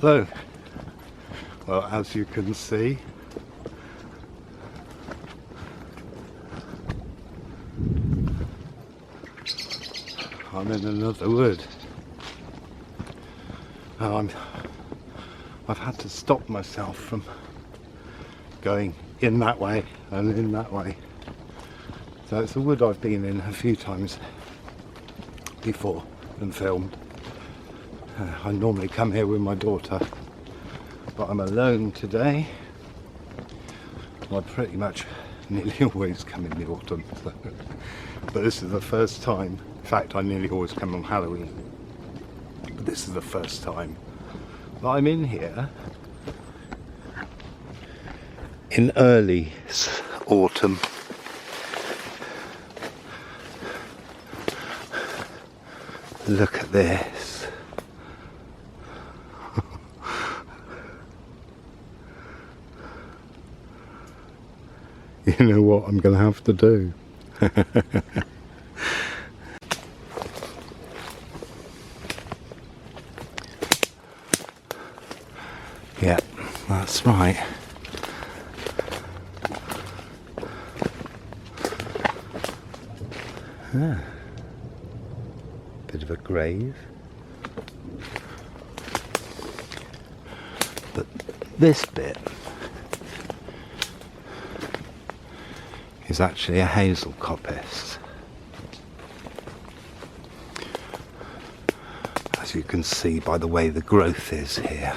Hello. Well, as you can see, I'm in another wood. And I've had to stop myself from going in that way and in that way. So it's a wood I've been in a few times before and filmed. I normally come here with my daughter, but I'm alone today. I pretty much nearly always come in the autumn, so. But this is the first time. In fact, I nearly always come on Halloween, but this is the first time that I'm in here in early autumn. Look at this. You know what I'm going to have to do? Yeah, that's right. Ah. Bit of a grave. But this bit is actually a hazel coppice. As you can see by the way the growth is here.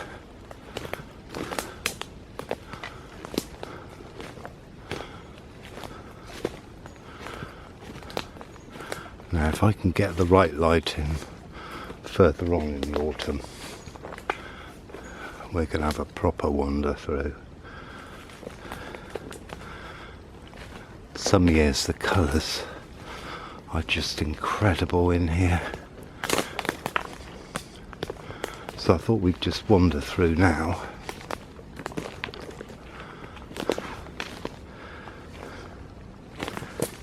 Now if I can get the right light in further on in the autumn, we can have a proper wander through. Some years the colours are just incredible in here. So I thought we'd just wander through now.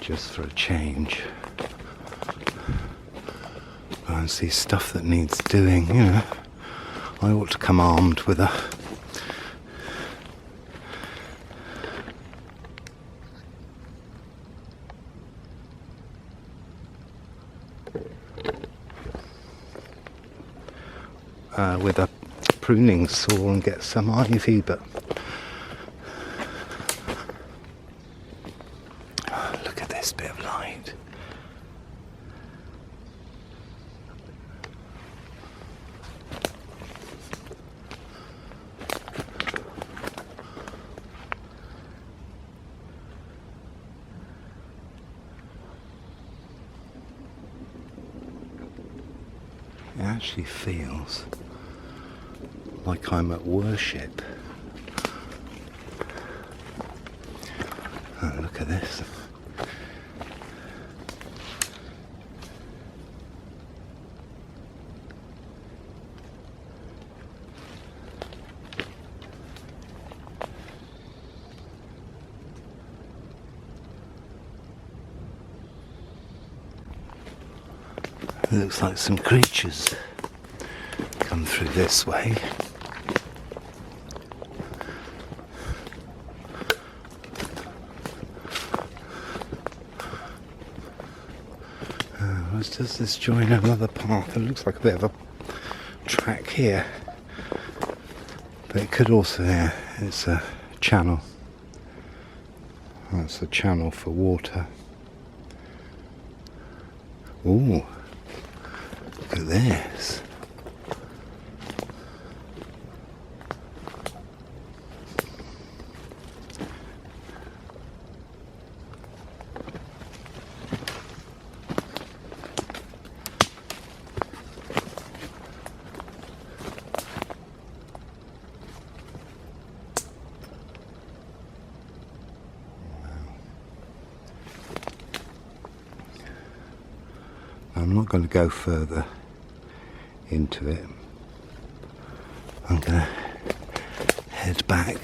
Just for a change. And see stuff that needs doing, you know. I ought to come armed with a pruning saw and get some ivy, but look at this bit of light. It actually feels like I'm at worship. Oh, look at this. It looks like some creatures come through this way. Does this join another path? It looks like a bit of a track here, but it could also, yeah, it's a channel. That's a channel for water. Ooh, look at this. I'm not going to go further into it. I'm going to head back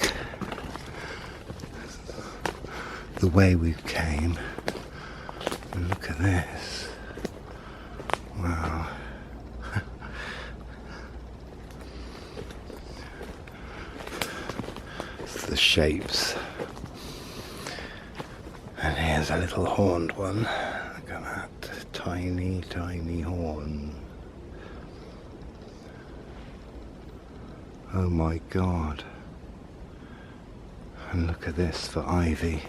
the way we came. And look at this. Wow. shapes. And here's a little horned one. Look at that. Tiny, tiny horn. Oh my God. And look at this for ivy.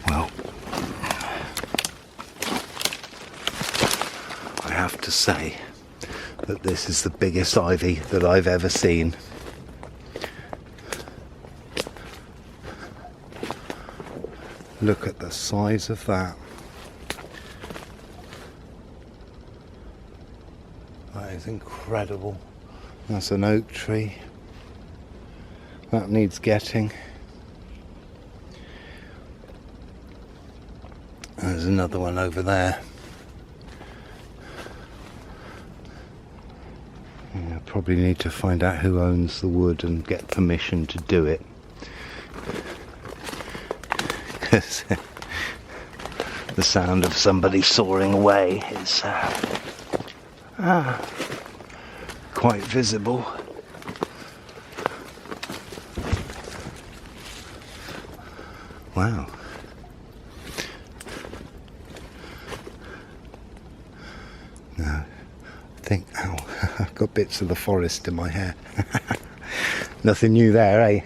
Well, I have to say that this is the biggest ivy that I've ever seen. Look at the size of that. That is incredible. That's an oak tree. That needs getting. There's another one over there. I probably need to find out who owns the wood and get permission to do it. Because the sound of somebody sawing away is quite visible. Wow. Now, I think, ow, I've got bits of the forest in my hair. Nothing new there, eh?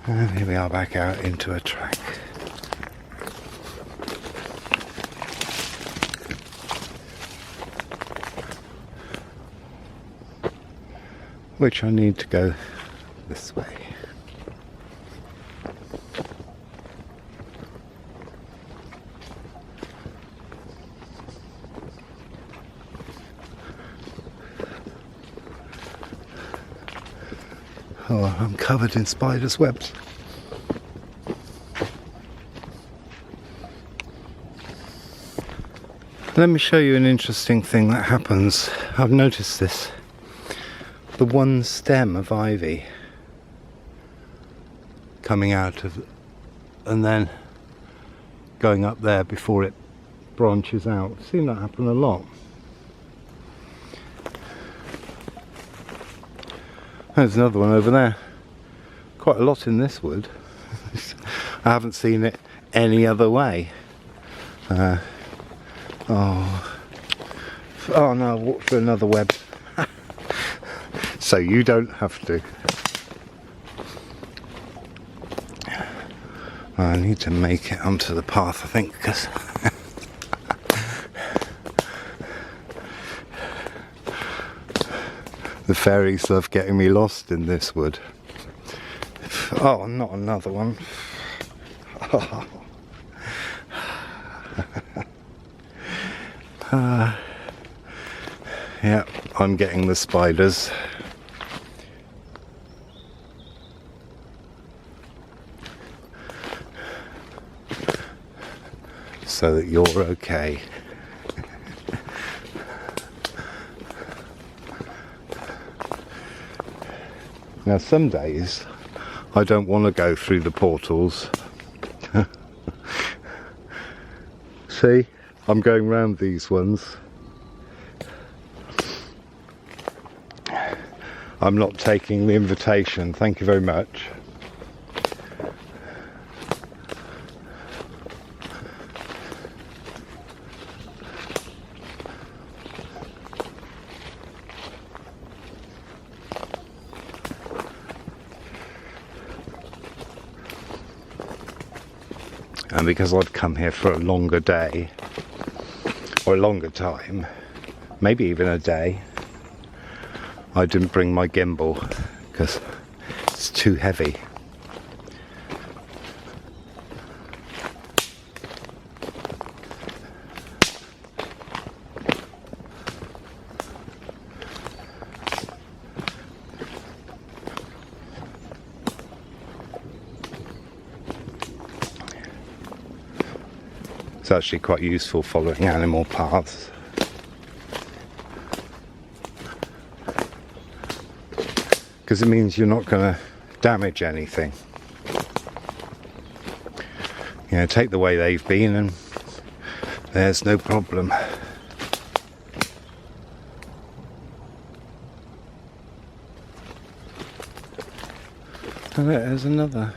And here we are back out into a track. Which I need to go this way. Oh, I'm covered in spiders' webs. Let me show you an interesting thing that happens. I've noticed this. The one stem of ivy coming out of, and then going up there before it branches out. I've seen that happen a lot. There's another one over there. Quite a lot in this wood. I haven't seen it any other way. Oh no, I walked through another web. So you don't have to. I need to make it onto the path, I think, because the fairies love getting me lost in this wood. Oh, not another one. Yeah, I'm getting the spiders. So that you're okay. Now some days I don't want to go through the portals. See, I'm going round these ones. I'm not taking the invitation, thank you very much. And because I'd come here for a longer day, or a longer time, maybe even a day, I didn't bring my gimbal because it's too heavy. It's actually quite useful following animal paths. Because it means you're not going to damage anything. You know, take the way they've been and there's no problem. Oh, there's another.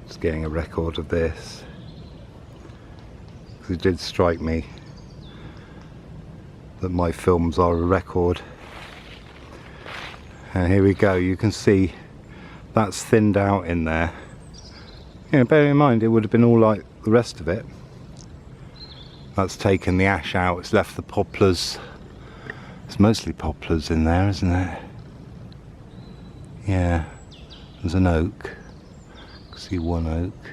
Just getting a record of this. Because it did strike me that my films are a record. And here we go, you can see that's thinned out in there. You know, bear in mind it would have been all like the rest of it. That's taken the ash out, it's left the poplars. It's mostly poplars in there, isn't it? Yeah, there's an oak. I can see one oak.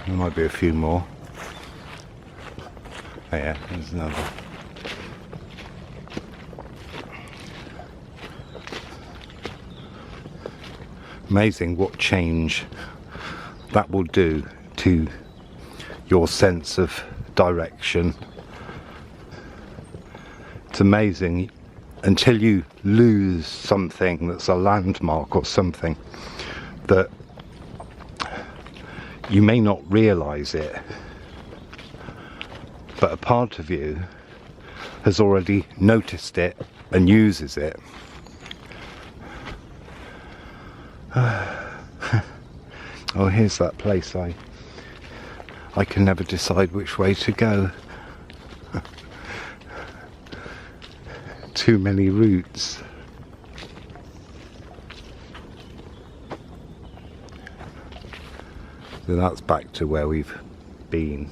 There might be a few more. Oh yeah, there's another. Amazing what change that will do to your sense of direction. It's amazing until you lose something that's a landmark or something that you may not realise it, but a part of you has already noticed it and uses it. Oh, here's that place I can never decide which way to go. Too many routes. So that's back to where we've been.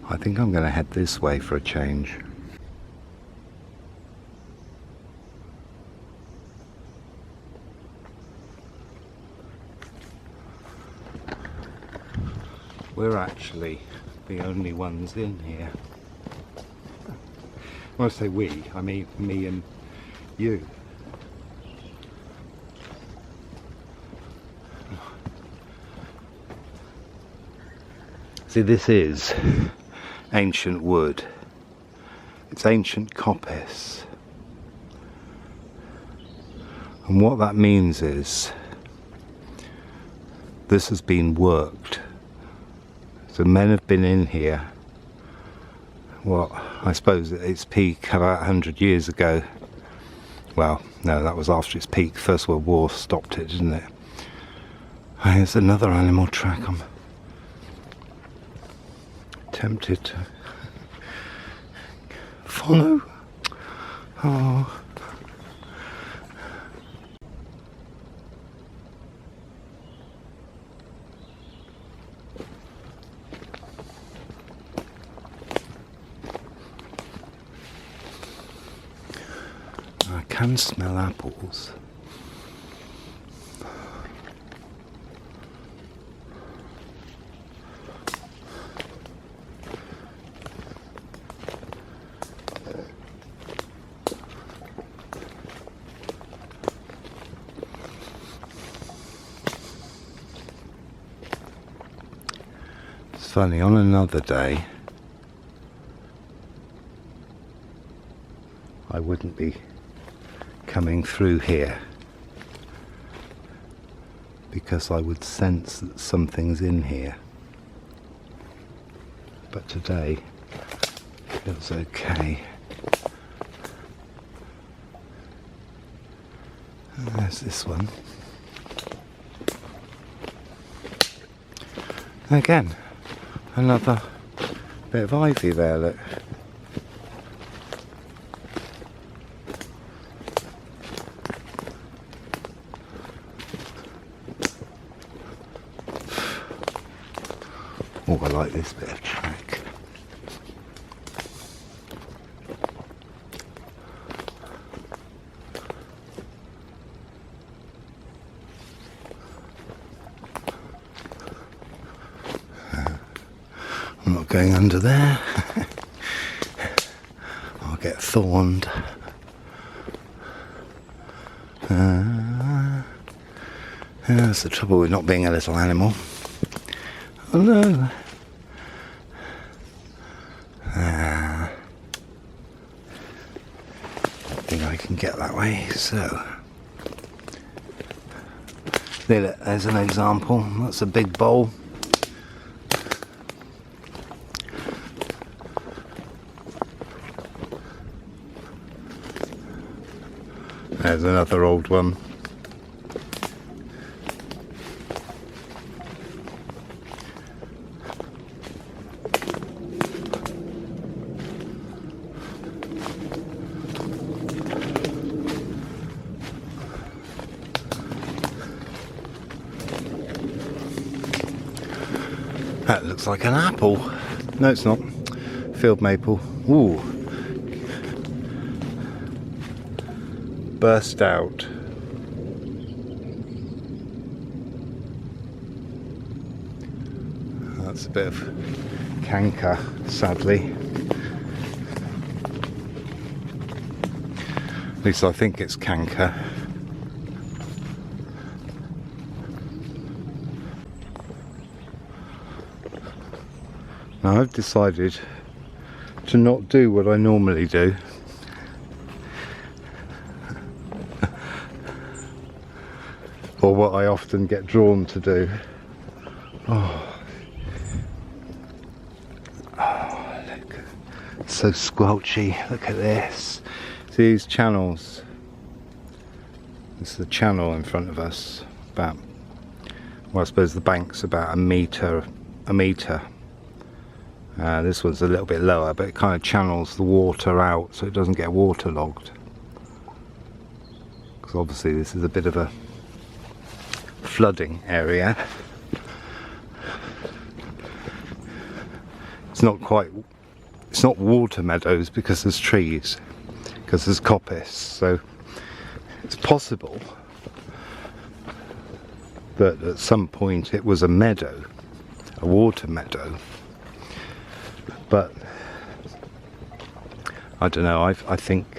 I think I'm going to head this way for a change. We're actually the only ones in here. When I say we, I mean me and you. See, this is ancient wood. It's ancient coppice. And what that means is this has been worked. So men have been in here, well, I suppose at its peak about 100 years ago. Well, no, that was after its peak. First World War stopped it, didn't it? And here's another animal track. I'm tempted to follow. Oh. I can smell apples. It's funny, on another day I wouldn't be coming through here because I would sense that something's in here, but today it feels okay. There's this one. Again, another bit of ivy there, look. Oh, I like this bit of track. I'm not going under there. I'll get thorned. That's the trouble with not being a little animal. Oh no. I think I can get that way, so. There's an example. That's a big bowl. There's another old one. That looks like an apple. No, it's not. Field maple. Ooh. Burst out. That's a bit of canker, sadly. At least I think it's canker. Now I've decided to not do what I normally do. Or what I often get drawn to do. Oh, look. It's so squelchy. Look at this. See these channels? It's the channel in front of us. About, well, I suppose the bank's about a metre. This one's a little bit lower, but it kind of channels the water out so it doesn't get waterlogged. Because obviously this is a bit of a flooding area. It's not water meadows because there's trees, because there's coppice, so it's possible that at some point it was a meadow, a water meadow, but I don't know. I think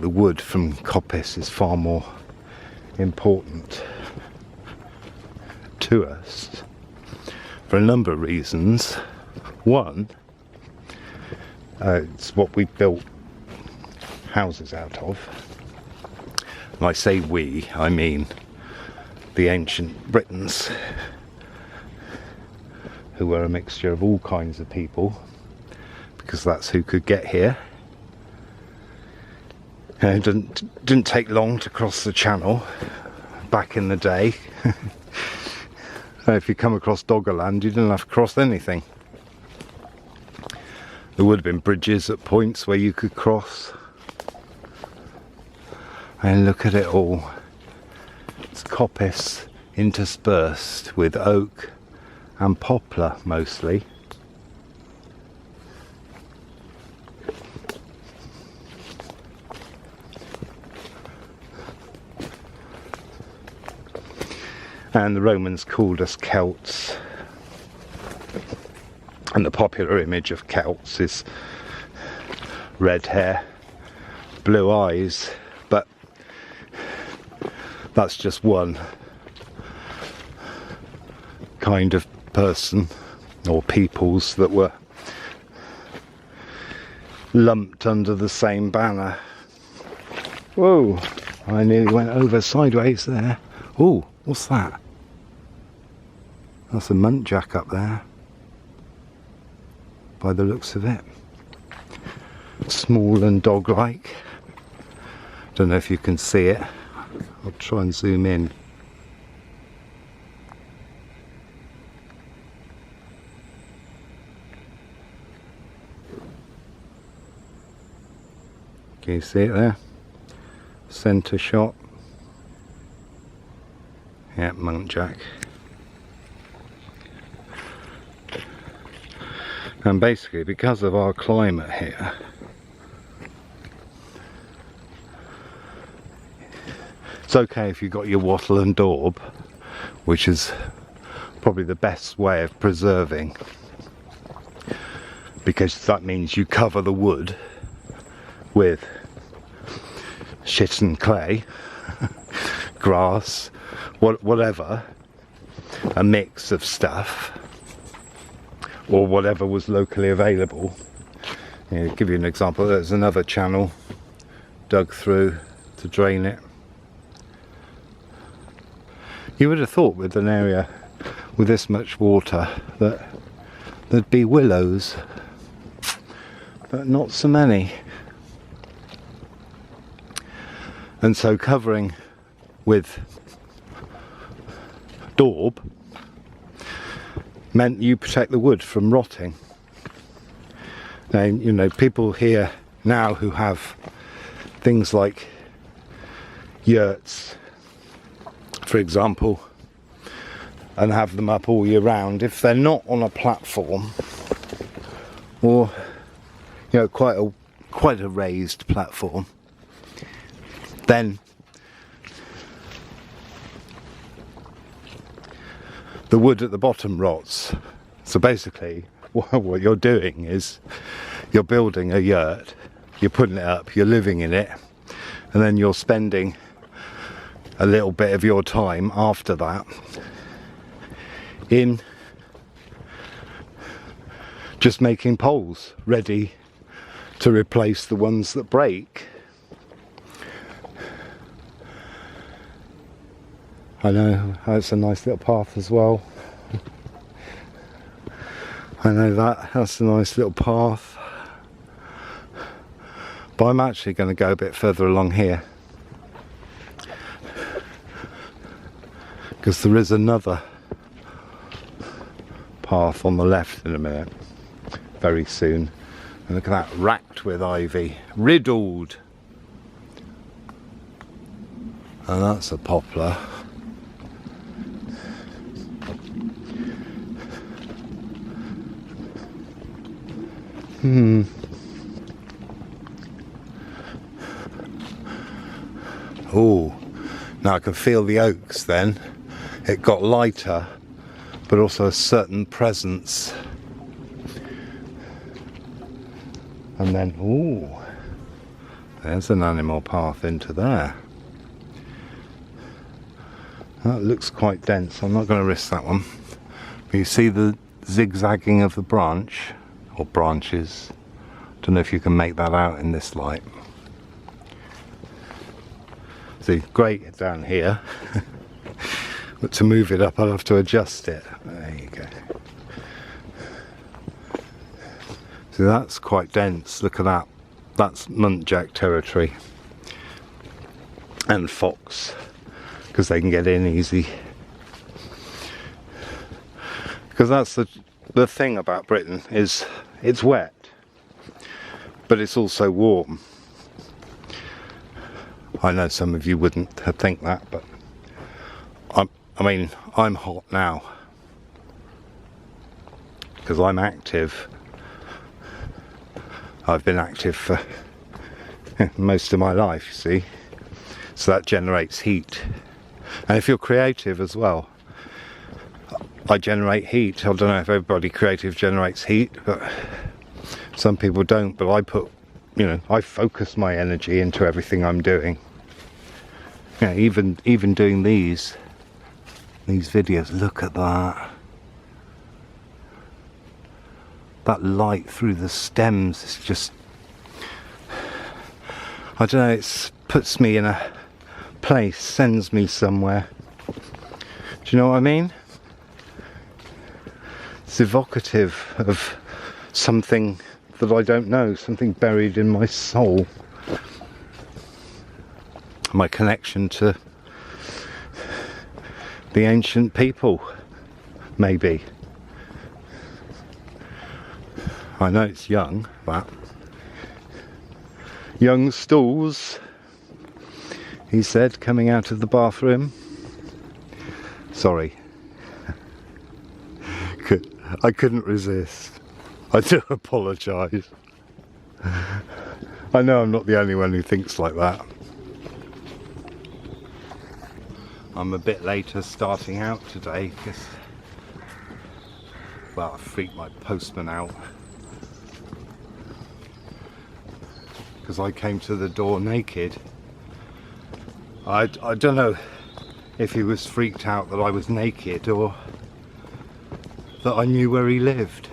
the wood from coppice is far more important to us for a number of reasons. One, it's what we built houses out of. And I say we, I mean the ancient Britons, who were a mixture of all kinds of people, because that's who could get here. And it didn't take long to cross the channel back in the day. If you come across Doggerland, you didn't have to cross anything. There would have been bridges at points where you could cross. And look at it all. It's coppice interspersed with oak and poplar mostly. And the Romans called us Celts. And the popular image of Celts is red hair, blue eyes, but that's just one kind of person or peoples that were lumped under the same banner. Whoa, I nearly went over sideways there. Oh, what's that? That's a muntjac up there, by the looks of it. Small and dog-like. Don't know if you can see it. I'll try and zoom in. Can you see it there? Centre shot. Yeah, muntjac. And basically, because of our climate here, it's okay if you've got your wattle and daub, which is probably the best way of preserving, because that means you cover the wood with shit and clay, grass, whatever, a mix of stuff, or whatever was locally available. Yeah, give you an example, there's another channel dug through to drain it. You would have thought with an area with this much water that there'd be willows, but not so many. And so covering with daub meant you protect the wood from rotting. Now, you know, people here now who have things like yurts, for example, and have them up all year round, if they're not on a platform, or you know, quite a raised platform, then the wood at the bottom rots. So basically what you're doing is you're building a yurt, you're putting it up, you're living in it, and then you're spending a little bit of your time after that in just making poles ready to replace the ones that break. I know, that's a nice little path as well. I know that's a nice little path. But I'm actually going to go a bit further along here, because there is another path on the left in a minute, very soon. And look at that, racked with ivy, riddled. And that's a poplar. Oh, now I can feel the oaks then. It got lighter, but also a certain presence. And then, ooh, there's an animal path into there. That looks quite dense. I'm not going to risk that one. But you see the zigzagging of the branch, or branches. Don't know if you can make that out in this light. See, great down here. But to move it up, I'll have to adjust it. There you go. So that's quite dense. Look at that. That's muntjac territory. And fox, because they can get in easy. Because that's the thing about Britain, is it's wet, but it's also warm. I know some of you wouldn't think that, but I mean, I'm hot now because I'm active. I've been active for most of my life, you see, so that generates heat. And if you're creative as well, I generate heat. I don't know if everybody creative generates heat, but some people don't. But I put, you know, I focus my energy into everything I'm doing. Yeah, even doing these videos. Look at that. That light through the stems is just, I don't know, it puts me in a place, sends me somewhere. Do you know what I mean? It's evocative of something that I don't know, something buried in my soul. my connection to the ancient people, maybe. I know it's young, but young stools, he said, coming out of the bathroom. Sorry. I couldn't resist. I do apologise. I know I'm not the only one who thinks like that. I'm a bit later starting out today because, well, I freaked my postman out because I came to the door naked. I don't know if he was freaked out that I was naked or that I knew where he lived.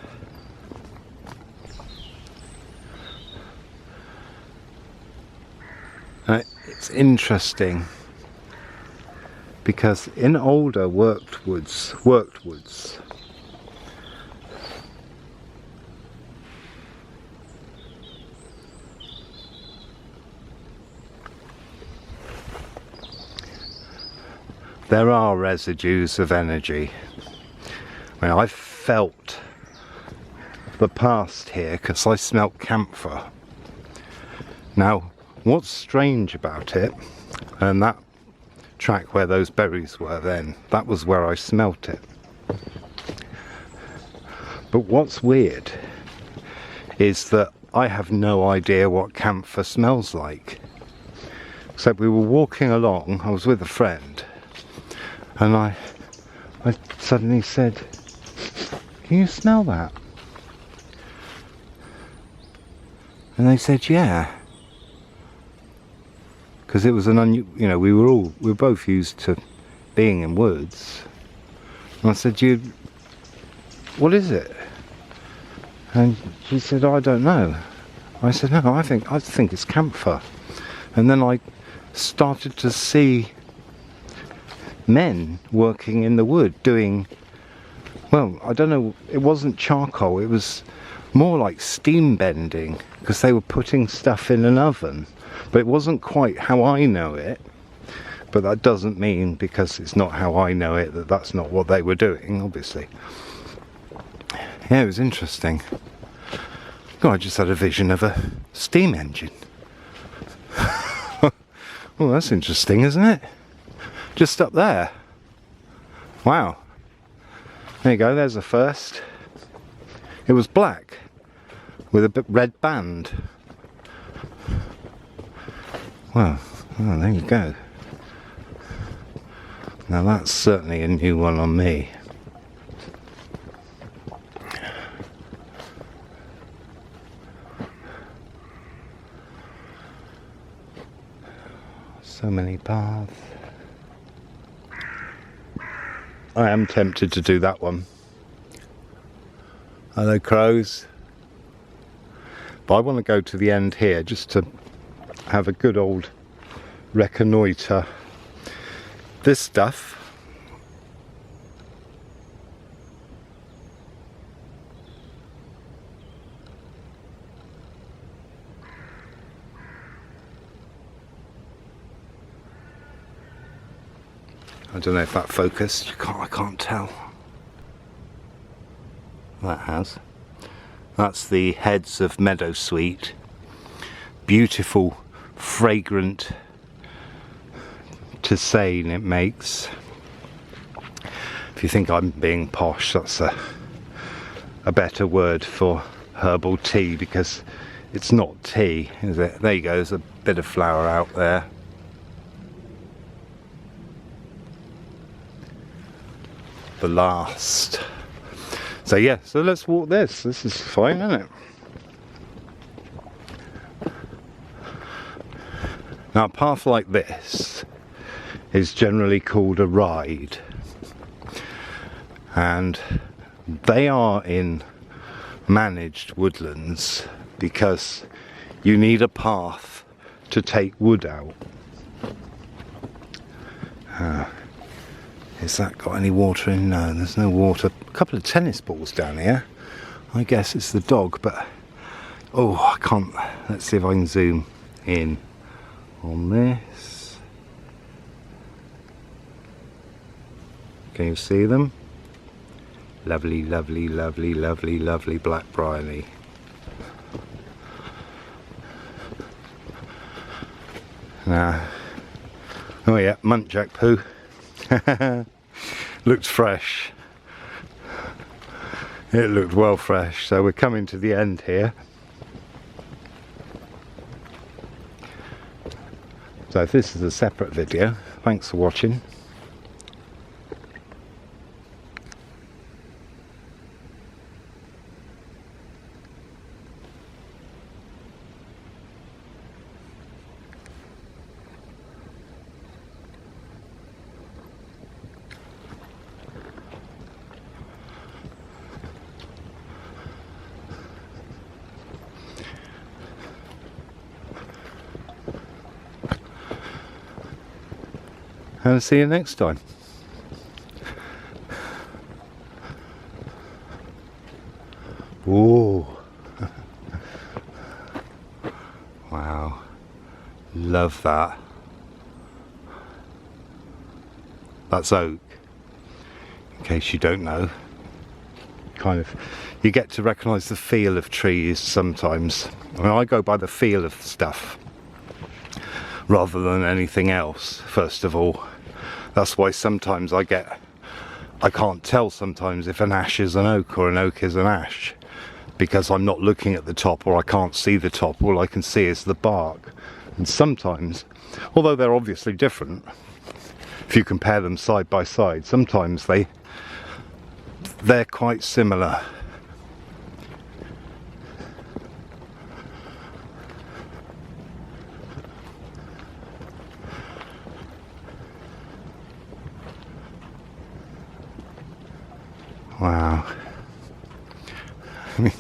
It's interesting because in older worked woods, there are residues of energy. I mean, I felt the past here because I smelt camphor. Now, what's strange about it, and that track where those berries were then, that was where I smelt it. But what's weird is that I have no idea what camphor smells like. Except we were walking along, I was with a friend, and I suddenly said, "Can you smell that?" And they said, "Yeah." Because it was an you know, we were both used to being in woods. And I said, "What is it?" And she said, "I don't know." I said, "No, I think it's camphor." And then I started to see men working in the wood doing, well, I don't know, it wasn't charcoal, it was more like steam bending, because they were putting stuff in an oven. But it wasn't quite how I know it. But that doesn't mean, because it's not how I know it, that that's not what they were doing, obviously. Yeah, it was interesting. God, I just had a vision of a steam engine. Well, that's interesting, isn't it? Just up there. Wow. There you go, there's the first. It was black with a bit red band. Well, oh, there you go. Now that's certainly a new one on me. So many paths. I am tempted to do that one. Hello, crows. But I want to go to the end here just to have a good old reconnoitre. This stuff I don't know if that focused. I can't tell. That has. That's the heads of meadowsweet. Beautiful, fragrant tisane it makes. If you think I'm being posh, that's a better word for herbal tea, because it's not tea, is it? There you go, there's a bit of flower out there. The last. So yeah, so let's walk this. This is fine, isn't it? Now a path like this is generally called a ride, and they are in managed woodlands because you need a path to take wood out. Has that got any water in? No, there's no water. A couple of tennis balls down here. I guess it's the dog, but oh, I can't. Let's see if I can zoom in on this. Can you see them? Lovely, lovely, lovely, lovely, lovely black bryony. Now, oh yeah, muntjac poo. Looked fresh. It looked well fresh, so we're coming to the end here. So if this is a separate video, thanks for watching. And I'll see you next time. Ooh. Wow. Love that. That's oak. In case you don't know. Kind of, you get to recognise the feel of trees sometimes. I mean, I go by the feel of stuff rather than anything else, first of all. That's why sometimes I can't tell sometimes if an ash is an oak or an oak is an ash, because I'm not looking at the top, or I can't see the top. All I can see is the bark. And sometimes, although they're obviously different, if you compare them side by side, sometimes they're quite similar. Wow. I mean,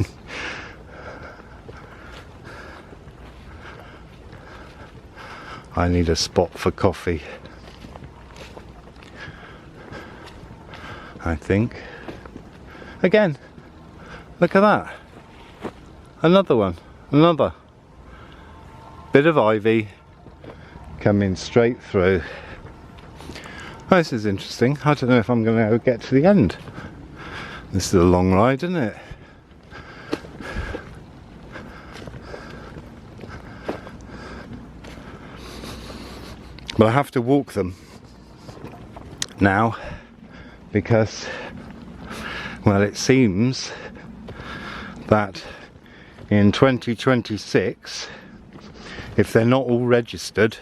I need a spot for coffee, I think. Again, look at that. Another one. Another bit of ivy coming straight through. Oh, this is interesting. I don't know if I'm going to get to the end. This is a long ride, isn't it? But I have to walk them now because, well, it seems that in 2026, if they're not all registered,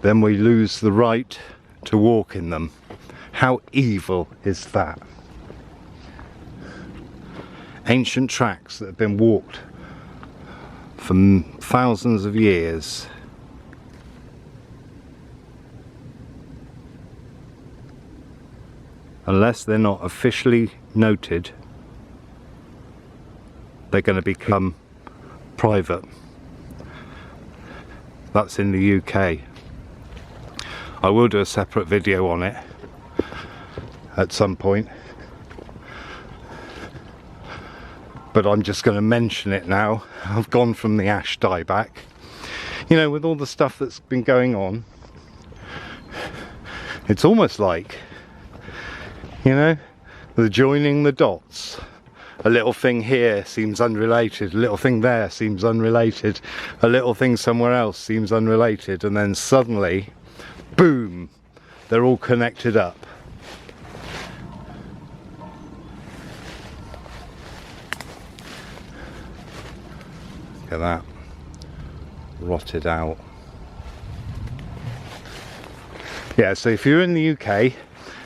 then we lose the right to walk in them. How evil is that? Ancient tracks that have been walked for thousands of years. Unless they're not officially noted, they're going to become private. That's in the UK. I will do a separate video on it at some point. But I'm just going to mention it now. I've gone from the ash dieback. You know, with all the stuff that's been going on, it's almost like, you know, the joining the dots. A little thing here seems unrelated, a little thing there seems unrelated, a little thing somewhere else seems unrelated, and then suddenly, boom, they're all connected up. Look at that, rotted out. Yeah, so if you're in the UK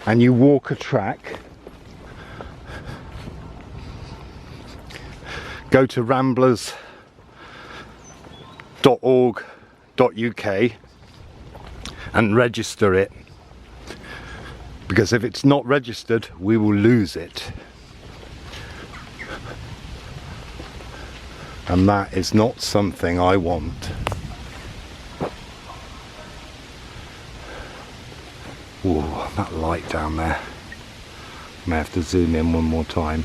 and you walk a track, go to ramblers.org.uk and register it, because if it's not registered, we will lose it. And that is not something I want. Ooh, that light down there. May have to zoom in one more time.